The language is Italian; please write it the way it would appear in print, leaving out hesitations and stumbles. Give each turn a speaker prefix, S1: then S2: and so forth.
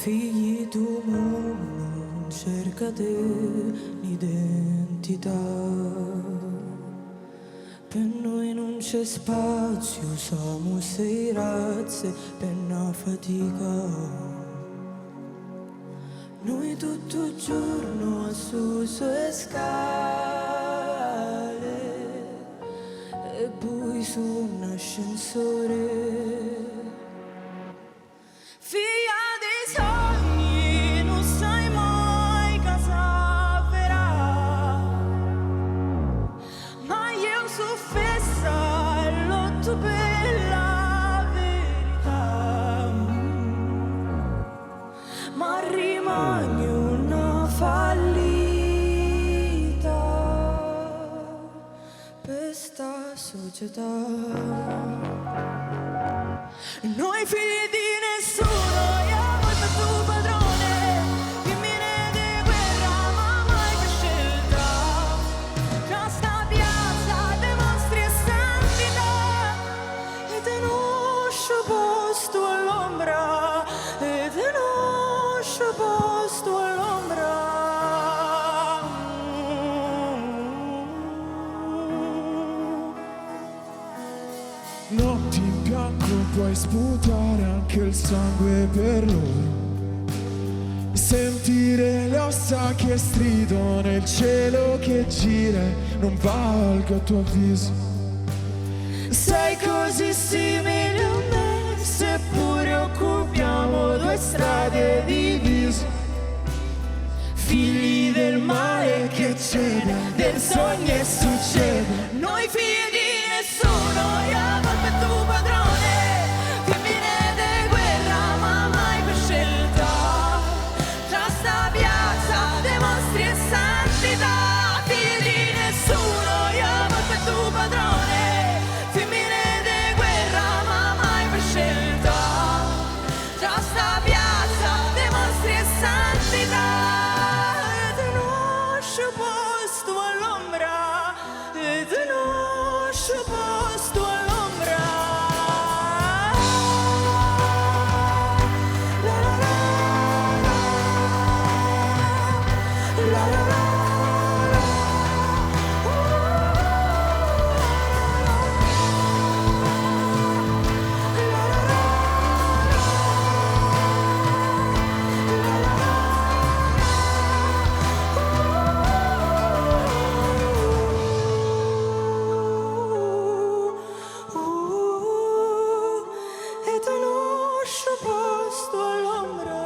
S1: figli tu mondo, cercate l'identità. Per noi non c'è spazio, siamo sei razze per una fatica. Noi tutto il giorno su sue scale e poi su un ascensore. Figlia dei sogni, non sai mai cosa verrà, ma io so fessa e lotto per la verità, ma rimani una fallita per sta società. Noi figli di nessuno, io volta tu padrone, femmine di guerra, ma mai che scelta. Già sta piazza dimostri e santità, e te non posto all'ombra, e te non posto all'ombra.
S2: Notti in bianco puoi sputare anche il sangue per loro, sentire le ossa che stridono nel cielo che gira, non valga a tuo avviso.
S1: Sei così simile a me, seppure occupiamo due strade divise. Figli del male che cede, del sogno e succede. Noi figli di nessuno, io volpe tu padrone, femmine di guerra, ma mai per scelta. Tra sta piazza dimostri e santità. Figli di nessuno, io volpe tu padrone, femmine di guerra, ma mai per scelta. Tra sta piazza dimostri e santità. Posto all'ombra, e te non posto all'ombra. La la la la la la la. Posto all'ombra.